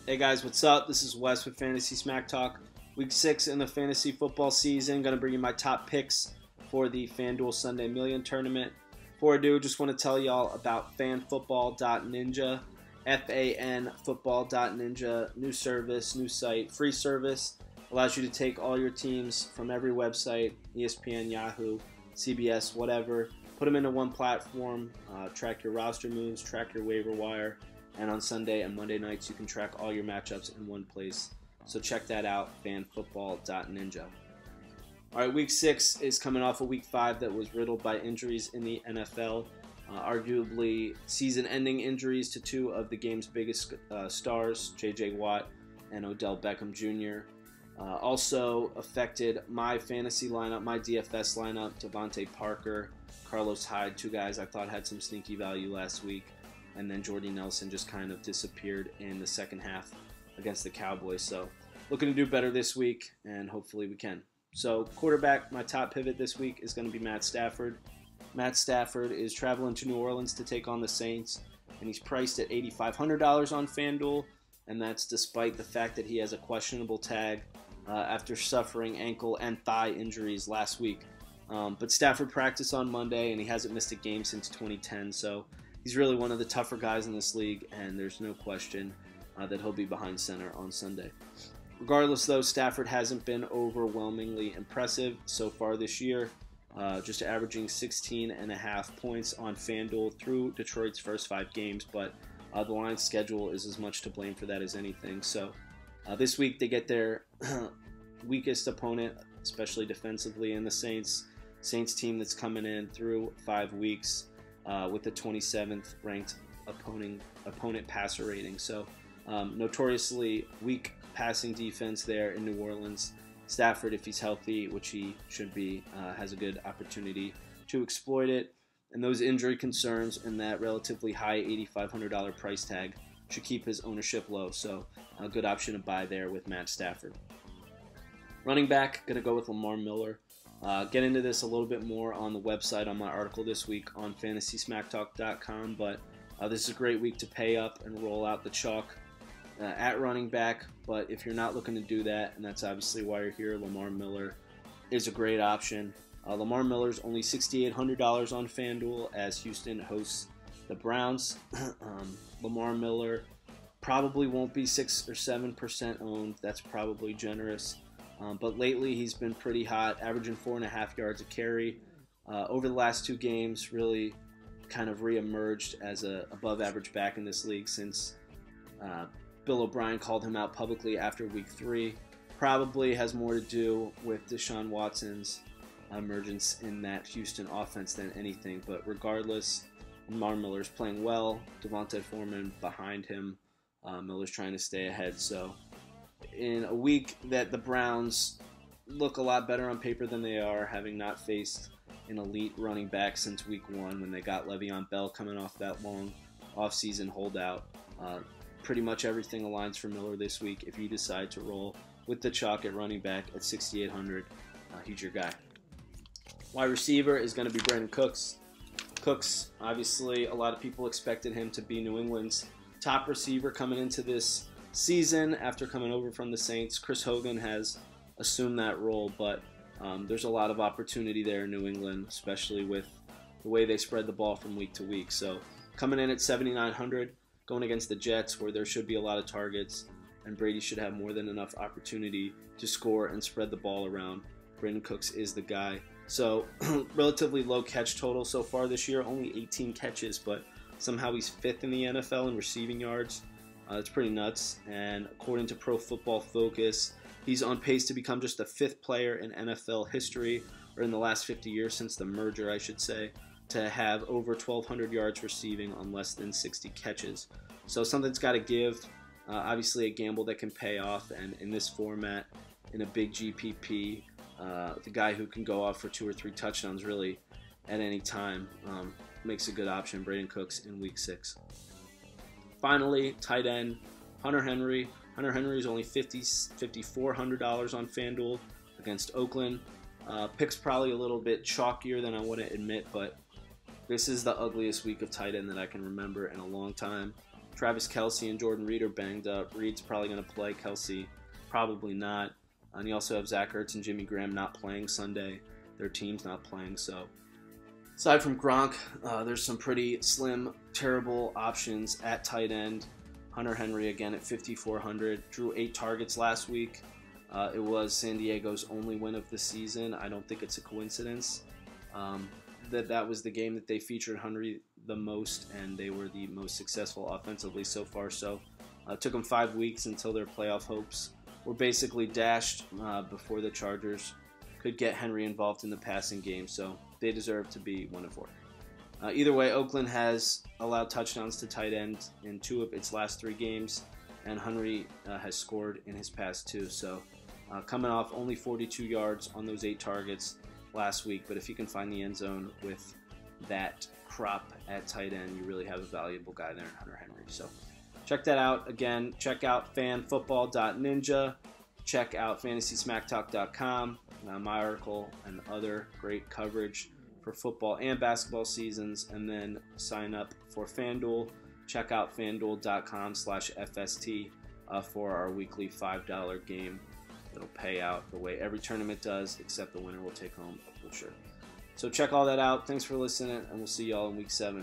Hey guys, what's up? This is Wes with Fantasy Smack Talk. Week 6 in the fantasy football season. Going to bring you my top picks for the FanDuel Sunday Million Tournament. Before I do, just want to tell y'all about fanfootball.ninja. FAN football.ninja. New service, new site, free service. Allows you to take all your teams from every website, ESPN, Yahoo, CBS, whatever. Put them into one platform. Track your roster moves, track your waiver wire. And on Sunday and Monday nights, you can track all your matchups in one place. So check that out, fanfootball.ninja. All right, Week 6 is coming off of Week 5 that was riddled by injuries in the NFL. Arguably season-ending injuries to two of the game's biggest stars, J.J. Watt and Odell Beckham Jr. Also affected my fantasy lineup, my DFS lineup, Devontae Parker, Carlos Hyde, two guys I thought had some sneaky value last week. And then Jordy Nelson just kind of disappeared in the second half against the Cowboys. So looking to do better this week, and hopefully we can. So quarterback, my top pivot this week is going to be Matt Stafford. Matt Stafford is traveling to New Orleans to take on the Saints, and he's priced at $8,500 on FanDuel, and that's despite the fact that he has a questionable tag after suffering ankle and thigh injuries last week. But Stafford practiced on Monday, and he hasn't missed a game since 2010, so he's really one of the tougher guys in this league, and there's no question that he'll be behind center on Sunday. Regardless, though, Stafford hasn't been overwhelmingly impressive so far this year, just averaging 16.5 points on FanDuel through Detroit's first 5 games, but the Lions' schedule is as much to blame for that as anything. So this week they get their weakest opponent, especially defensively, in the Saints team that's coming in through 5 weeks. With the 27th ranked opponent passer rating. So notoriously weak passing defense there in New Orleans. Stafford, if he's healthy, which he should be, has a good opportunity to exploit it. And those injury concerns and that relatively high $8,500 price tag should keep his ownership low. So a good option to buy there with Matt Stafford. Running back, going to go with Lamar Miller. Get into this a little bit more on the website on my article this week on fantasysmacktalk.com, but this is a great week to pay up and roll out the chalk at running back. But if you're not looking to do that, and that's obviously why you're here, Lamar Miller is a great option. Lamar Miller's only $6,800 on FanDuel as Houston hosts the Browns. Lamar Miller probably won't be 6 or 7% owned. That's probably generous. But lately he's been pretty hot, averaging 4.5 yards a carry. Over the last 2 games, really kind of re-emerged as a above-average back in this league since Bill O'Brien called him out publicly after Week 3. Probably has more to do with Deshaun Watson's emergence in that Houston offense than anything. But regardless, Lamar Miller's playing well. Devontae Foreman behind him. Miller's trying to stay ahead, so in a week that the Browns look a lot better on paper than they are, having not faced an elite running back since Week 1 when they got Le'Veon Bell coming off that long offseason holdout. Pretty much everything aligns for Miller this week. If you decide to roll with the chalk at running back at $6,800, he's your guy. Wide receiver is going to be Brandon Cooks. Cooks, obviously, a lot of people expected him to be New England's top receiver coming into this season after coming over from the Saints. Chris Hogan has assumed that role, but there's a lot of opportunity there in New England, especially with the way they spread the ball from week to week. So coming in at $7,900, going against the Jets where there should be a lot of targets, and Brady should have more than enough opportunity to score and spread the ball around. Brandon Cooks is the guy. So relatively low catch total so far this year, only 18 catches, but somehow he's 5th in the NFL in receiving yards. It's pretty nuts, and according to Pro Football Focus, he's on pace to become just the 5th player in NFL history, or in the last 50 years since the merger, I should say, to have over 1,200 yards receiving on less than 60 catches. So something's got to give. Obviously a gamble that can pay off, and in this format, in a big GPP, the guy who can go off for 2 or 3 touchdowns really at any time makes a good option. Brandon Cooks in Week 6. Finally, tight end, Hunter Henry. Hunter Henry is only $5,400 on FanDuel against Oakland. Pick's probably a little bit chalkier than I want to admit, but this is the ugliest week of tight end that I can remember in a long time. Travis Kelce and Jordan Reed are banged up. Reed's probably going to play. Kelce probably not. And you also have Zach Ertz and Jimmy Graham not playing Sunday. Their team's not playing. So aside from Gronk, there's some pretty slim, terrible options at tight end. Hunter Henry again at 5,400. Drew 8 targets last week. It was San Diego's only win of the season. I don't think it's a coincidence that was the game that they featured Henry the most, and they were the most successful offensively so far. So it took them 5 weeks until their playoff hopes were basically dashed before the Chargers could get Henry involved in the passing game. So they deserve to be 1-4. Either way, Oakland has allowed touchdowns to tight end in 2 of its last 3 games, and Henry has scored in his past 2. So coming off only 42 yards on those 8 targets last week, but if you can find the end zone with that crop at tight end, you really have a valuable guy there in Hunter Henry. So check that out. Again, check out fanfootball.ninja. Check out fantasysmacktalk.com, my article and other great coverage for football and basketball seasons. And then sign up for FanDuel. Check out fanduel.com/FST for our weekly $5 game. It'll pay out the way every tournament does, except the winner will take home a full shirt. So check all that out. Thanks for listening, and we'll see y'all in Week 7.